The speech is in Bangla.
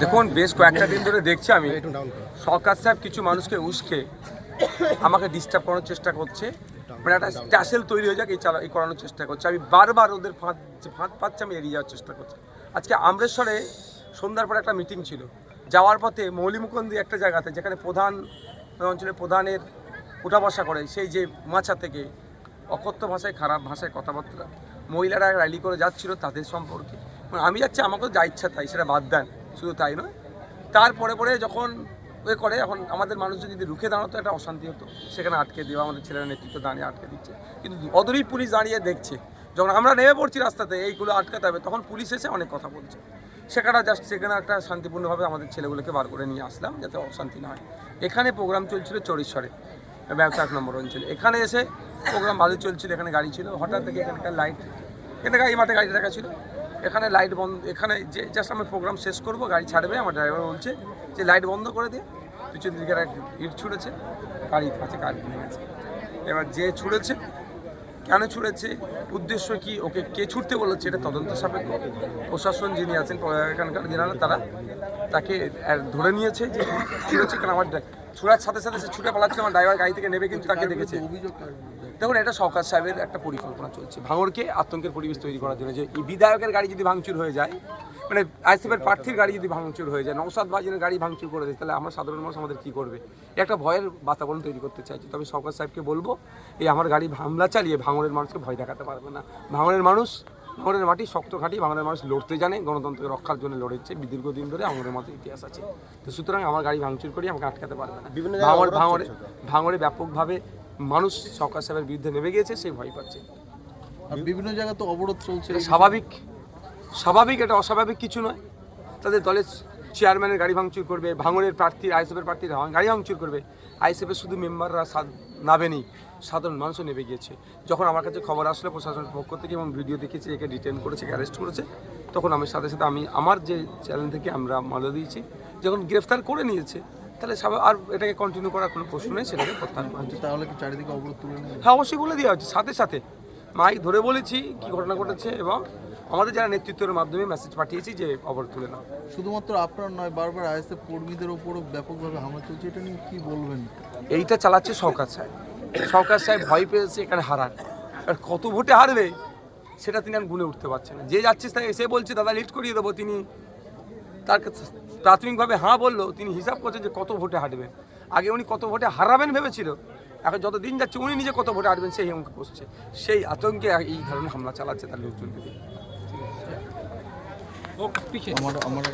দেখুন, বেশ কয়েকটা দিন ধরে দেখছি আমি সরকার সাহেব কিছু মানুষকে উস্কে আমাকে ডিস্টার্ব করানোর চেষ্টা করছে। মানে একটা ট্যাসেল তৈরি হয়ে যাক এই করানোর চেষ্টা করছে। আমি বারবার ওদের ফাঁদ পাচ্ছে, আমি এড়িয়ে যাওয়ার চেষ্টা করছি। আজকে আমরেশ্বরে সন্ধ্যার পরে একটা মিটিং ছিল। যাওয়ার পথে মৌলিমুকুন্দি একটা জায়গাতে, যেখানে প্রধান অঞ্চলের প্রধানের উঠা বসা করে, সেই যে মাছা থেকে অকথ্য ভাষায়, খারাপ ভাষায় কথাবার্তা, মহিলারা র্যালি করে যাচ্ছিল তাদের সম্পর্কে। আমি যাচ্ছি, আমাকেও যা ইচ্ছা তাই, সেটা বাদ দেন। শুধু তাই নয়, তারপরে যখন করে, এখন আমাদের মানুষজন যদি রুখে দাঁড়াতো একটা অশান্তি হতো, সেখানে আটকে দেওয়া, আমাদের ছেলেরা নেতৃত্ব দাঁড়িয়ে আটকে দিচ্ছে। কিন্তু অদূরেই পুলিশ দাঁড়িয়ে দেখছে। যখন আমরা নেমে পড়ছি রাস্তাতে এইগুলো আটকাতে হবে, তখন পুলিশ এসে অনেক কথা বলছে। সেখানে একটা শান্তিপূর্ণভাবে আমাদের ছেলেগুলোকে বার করে নিয়ে আসলাম, যাতে অশান্তি না হয়। এখানে প্রোগ্রাম চলছিল চরিশ্বরে, ব্যবসা 1 নম্বর অঞ্চলে। এখানে এসে প্রোগ্রাম ভালো চলছিল, এখানে গাড়ি ছিল। হঠাৎ থেকে এখানকার লাইট, এখানে এই মাঠে গাড়ি রাখা ছিল, এখানে লাইট বন্ধ। এখানে যে জাস্ট আমি প্রোগ্রাম শেষ করব, গাড়ি ছাড়বে, আমার ড্রাইভার বলছে যে লাইট বন্ধ করে দিয়ে পিছন দিকে ইট ছুঁড়েছে, গাড়ি কাছে গাড়ি নিয়ে গেছে। এবার যে ছুঁড়েছে, কেন ছুঁড়েছে, উদ্দেশ্য কি, ওকে কে ছুটতে বলেছে, এটা তদন্ত সাপেক্ষ। প্রশাসন যিনি আছেন এখানকার জেনারেল, তারা তাকে ধরে নিয়েছে যে ছুঁড়েছে। কারণ আমার ছুঁড়ার সাথে সাথে সে ছুটে পালাচ্ছে, আমার ড্রাইভার গাড়ি থেকে নেবে, কিন্তু তাকে দেখেছে। দেখুন, এটা সরকার সাহেবের একটা পরিকল্পনা চলছে, ভাঙড়কে আতঙ্কের পরিবেশ তৈরি করার জন্য। যে এই বিধায়কের গাড়ি যদি ভাঙচুর হয়ে যায়, মানে আইসিএফের প্রার্থীর গাড়ি যদি ভাঙচুর হয়ে যায়, নওশাদ বাজিনের গাড়ি ভাঙচুর করে দেয়, তাহলে আমরা সাধারণ মানুষ আমাদের কী করবে? একটা ভয়ের বাতাবরণ তৈরি করতে চাইছি। তবে সরকার সাহেবকে বলবো, এই আমার গাড়ি হামলা চালিয়ে ভাঙড়ের মানুষকে ভয় দেখাতে পারবে না। ভাঙড়ের মাটি শক্ত ঘাঁটি, ভাঙড়ের মানুষ লড়তে জানে, গণতন্ত্রকে রক্ষার জন্য লড়েছে দীর্ঘদিন ধরে, ভাঙড়ের মতো ইতিহাস আছে। তো সুতরাং আমার গাড়ি ভাঙচুর করি, আমাকে আটকাতে পারবে না। ভাঙড়ে ব্যাপকভাবে মানুষ সরকার সাহেবের বিরুদ্ধে নেমে গিয়েছে, সেই ভয় পাচ্ছে। আর বিভিন্ন জায়গায় তো অবরোধ চলছে। স্বাভাবিক, এটা অস্বাভাবিক কিছু নয়। তাদের দলের চেয়ারম্যানের গাড়ি ভাঙচুর করবে, ভাঙড়ের প্রার্থী, আইএসএফের প্রার্থীর গাড়ি ভাঙচুর করবে। আইএসএফের শুধু মেম্বাররা নাবেনি, সাধারণ মানুষও নেমে গিয়েছে। যখন আমার কাছে খবর আসলো প্রশাসনের পক্ষ থেকে, এবং ভিডিও দেখেছি, একে ডিটেন করেছে, অ্যারেস্ট করেছে, তখন আমি সাথে সাথে আমার যে চ্যানেল থেকে আমরা মালা দিয়েছি, যখন গ্রেফতার করে নিয়েছে, তাহলে আর এটাকে কন্টিনিউ করার কোনো প্রশ্ন নেই, সেটাকে প্রত্যাহার করা হচ্ছে। তাহলে কি চারিদিকে অবরোধ তুলে নেবে? হ্যাঁ, অবশ্যই বলে দেওয়া হচ্ছে। সাথে সাথে মাইক ধরে বলেছি কী ঘটনা ঘটেছে, এবং আমাদের যারা নেতৃত্বের মাধ্যমে মেসেজ পাঠিয়েছি যে অবরোধ তুলে নাও। শুধুমাত্র আপনার নয়, বারবার আইএসএফ কর্মীদের ওপরও ব্যাপকভাবে হামলা চলছে, এটা নিয়ে কী বলবেন? এইটা চালাচ্ছে সরকার সাহেব। সরকার সাহেব ভয় পেয়েছে এখানে হারান, আর কত ভোটে হারবে সেটা তিনি আর গুনে উঠতে পারছেন না। যে যাচ্ছে তাই এসে বলছে দাদা লিড করিয়ে দেবো, তিনি তার প্রাথমিকভাবে হ্যাঁ বললো, তিনি হিসাব করছেন যে কত ভোটে হারবেন। আগে উনি কত ভোটে হারাবেন ভেবেছিল, এখন যত দিন যাচ্ছে উনি নিজে কত ভোটে হারবেন সেই অঙ্ক বসছে। সেই আতঙ্কে এই ধরনের হামলা চালাচ্ছে তার লোকজনকে দিয়ে। আমার